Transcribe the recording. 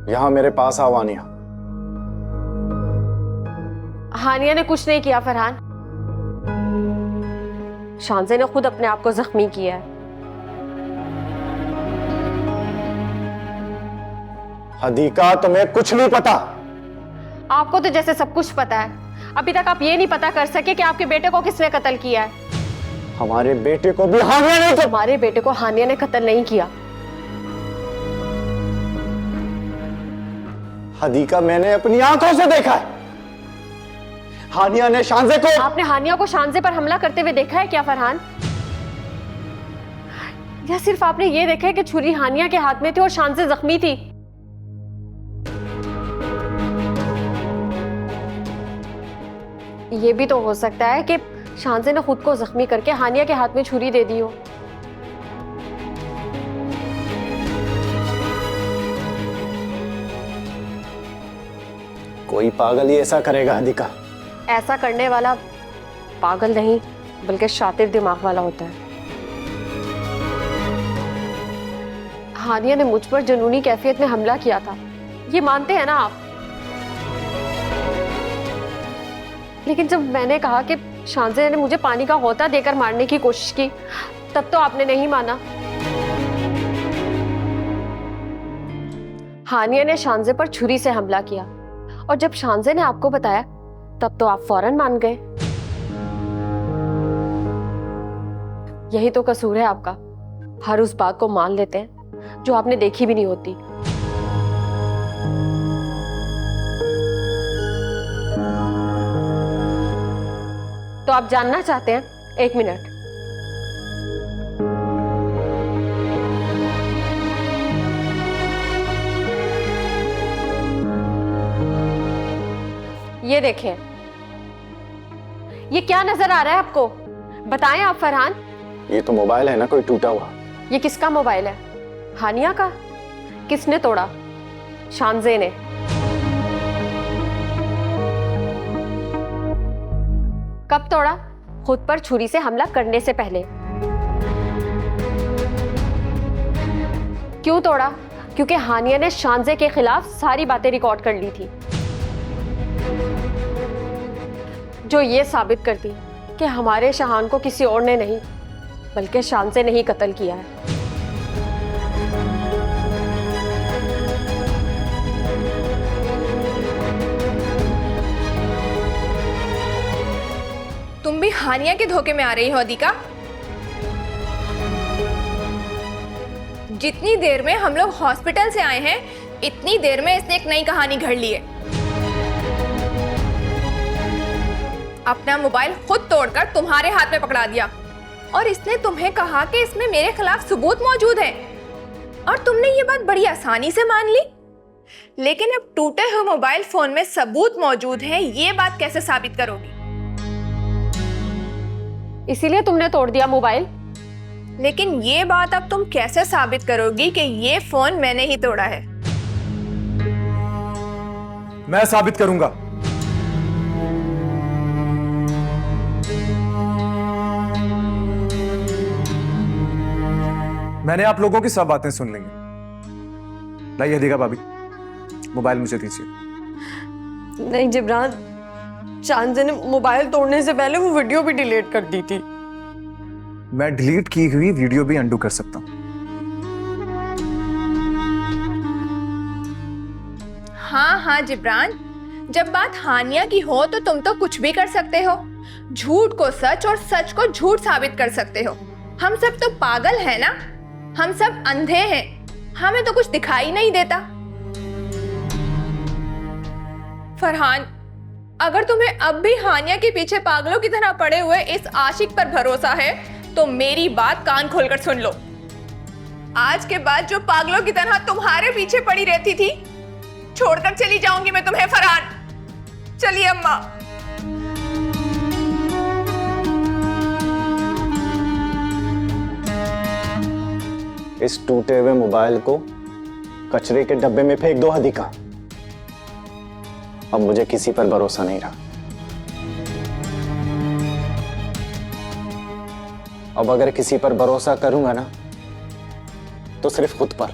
यहां मेरे पास आओ आनिया। हानिया ने कुछ नहीं किया फरहान। शांजे ने खुद अपने आप को जख्मी किया है। हदीका, तुम्हें कुछ नहीं पता। आपको तो जैसे सब कुछ पता है। अभी तक आप ये नहीं पता कर सके कि आपके बेटे को किसने कत्ल किया है। हमारे बेटे को भी हानिया ने तो। हमारे बेटे को हानिया ने कत्ल नहीं किया। हदीका, मैंने अपनी आंखों से देखा है। हानिया ने शांजे को। आपने हानिया को शांजे पर हमला करते हुए देखा है क्या फरहान? या सिर्फ आपने ये देखा है कि छुरी हानिया के हाथ में थी और शांजे जख्मी थी? ये भी तो हो सकता है कि शांजे ने खुद को जख्मी करके हानिया के हाथ में छुरी दे दी हो। कोई पागल ही ऐसा करेगा हदीका। ऐसा करने वाला पागल नहीं बल्कि शातिर दिमाग वाला होता है। हानिया ने मुझ पर जुनूनी कैफियत में हमला किया था, ये मानते हैं ना आप? लेकिन जब मैंने कहा कि शांजे ने मुझे पानी का गोता देकर मारने की कोशिश की, तब तो आपने नहीं माना। हानिया ने शांजे पर छुरी से हमला किया और जब शांजे ने आपको बताया तब तो आप फौरन मान गए। यही तो कसूर है आपका, हर उस बात को मान लेते हैं जो आपने देखी भी नहीं होती। तो आप जानना चाहते हैं? एक मिनट। ये देखें, ये क्या नजर आ रहा है आपको? बताएं आप फरहान। ये तो मोबाइल है ना, कोई टूटा हुआ। ये किसका मोबाइल है? हानिया का? किसने तोड़ा? शांजे ने। कब तोड़ा? खुद पर छुरी से हमला करने से पहले। क्यों तोड़ा? क्योंकि हानिया ने शांजे के खिलाफ सारी बातें रिकॉर्ड कर ली थी, जो ये साबित करती कि हमारे शहान को किसी और ने नहीं बल्कि शांजे ने ही कत्ल किया है। तुम भी हानिया के धोखे में आ रही हो अदिका। जितनी देर में हम लोग हॉस्पिटल से आए हैं, इतनी देर में इसने एक नई कहानी घड़ ली है। अपना मोबाइल खुद तोड़कर तुम्हारे हाथ में पकड़ा दिया और इसने तुम्हें कहा कि इसमें मेरे खिलाफ सबूत मौजूद है और तुमने ये बात बड़ी आसानी से मान ली। लेकिन अब टूटे हुए मोबाइल फोन में सबूत मौजूद है, ये बात कैसे साबित करोगी? इसीलिए तुमने तोड़ दिया मोबाइल। लेकिन ये बात अब तुम कैसे साबित करोगी कि ये फोन मैंने ही तोड़ा है? मैं साबित करूंगा। मैंने आप लोगों की सब बातें सुन ली। लाइए हदीका भाभी, मोबाइल मुझे दीजिए। नहीं जिब्रान, शांजे ने मोबाइल तोड़ने से पहले वो वीडियो भी डिलीट कर दी थी। मैं डिलीट की हुई वीडियो भी अंडू कर सकता हूं। हाँ हाँ जिब्रान, जब बात हानिया की हो तो तुम तो कुछ भी कर सकते हो। झूठ को सच और सच को झूठ साबित कर सकते हो। हम सब तो पागल हैं ना, हम सब अंधे हैं, हमें तो कुछ दिखाई नहीं देता। फरहान, अगर तुम्हें अब भी हानिया के पीछे पागलों की तरह पड़े हुए इस आशिक पर भरोसा है तो मेरी बात कान खोलकर सुन लो। आज के बाद जो पागलों की तरह तुम्हारे पीछे पड़ी रहती थी, छोड़कर चली जाऊंगी मैं तुम्हें फरहान। चलिए अम्मा। इस टूटे हुए मोबाइल को कचरे के डब्बे में फेंक दो हदीका। अब मुझे किसी पर भरोसा नहीं रहा। अब अगर किसी पर भरोसा करूंगा ना तो सिर्फ खुद पर।